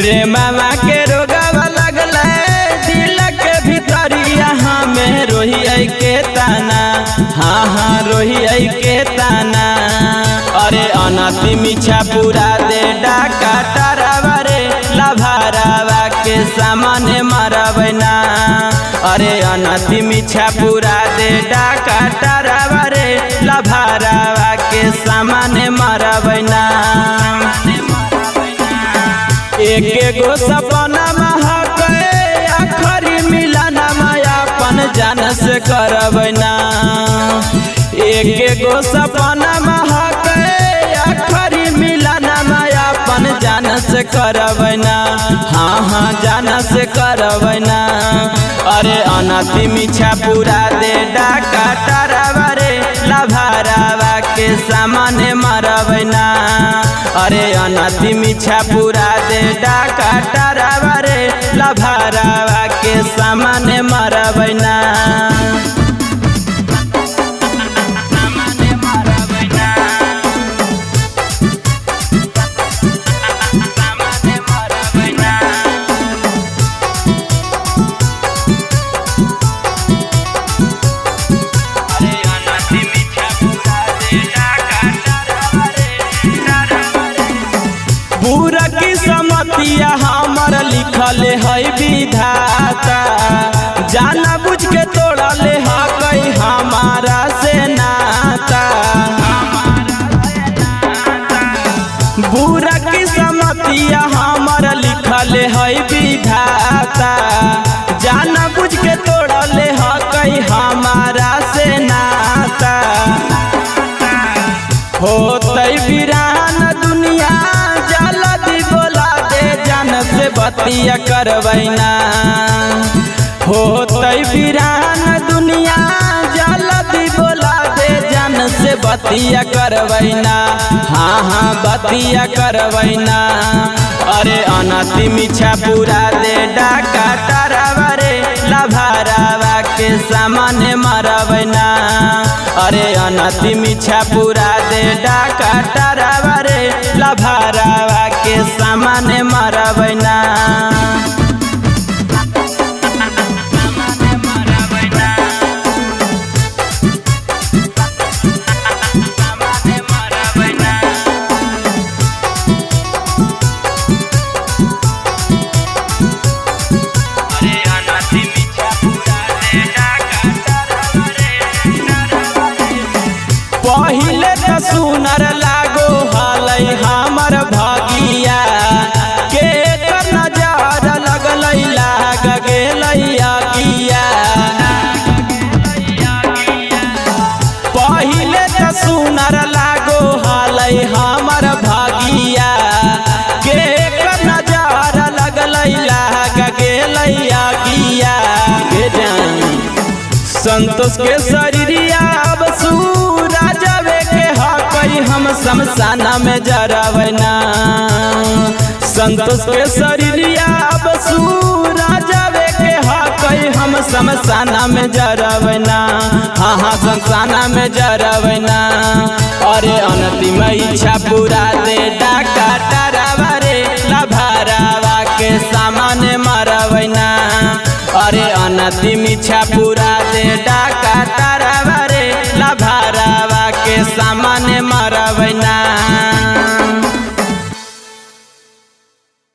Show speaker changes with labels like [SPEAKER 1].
[SPEAKER 1] प्रेमवा के रोगवा लगल दिल के भीतरिया हमें रोही के ताना। हाँ हाँ रोही के ताना। अरे अनति मिछा पूरा दे डाका टरावा रे लभारावा के सामने मरबना। अरे अनति मिछा पूरा दे डाका टरावा रे लभारावा के सामने मरबना। एक गो सपना महक आखरी मिलना अपन जान से करबना। एक गो सपना महक आखरी मिलना अपन जान से करबना। हाँ हाँ जान से करबना। अरे अनति मिछा पूरा दे डाका टरावा रे लभारावा के सामने मरबना। अरे अनति मिछा पूरा दे डाका टरावा रे लभारावा के सामने मरबना। पूरा की समतिया हमर लिखल है विधाता। जाना बुझ के तोड़ले हकई हमारा से नाता। पूरा की समतिया हमर लिखल है विधाता। जाना बुझ के तोड़ले हकई हमारा से नाता। होतई वीरान दुनिया जल्दी बोला दे जान से बतिया करबैना। होतई वीरान दुनिया जल्दी बोला दे जान से बतिया करबैना। हाँ हाँ बतिया करबैना। अरे अनति मिछा पूरा दे डाका टरावा रे लभारावा के सामने मरबना। अरे अनति मिछा पूरा दे डाका टरावा रे लभारावा के सामने मरबना। पहिले तो सुनर लागो हलै हमर भगिया के कर नजर लगल लाग गेलै आगिया। पहिले तो सुनर लागो हलै हमर भगिया के कर नजर लगल लाग गेलै आगिया। संतोष के शरीरिया अब सूरजवे के हकई हम शमशाना में जरबना। संतोष के शरीरिया अब सूरजवे के हकई हम शमशाना में जरबना। हाँ हाँ शमशाना में जरबना। अरे अनति मिछा पूरा दे डाका टरावा रे लभारावा के सामने मरबना। अरे अनति मिछा पूरा दे डाका टरावा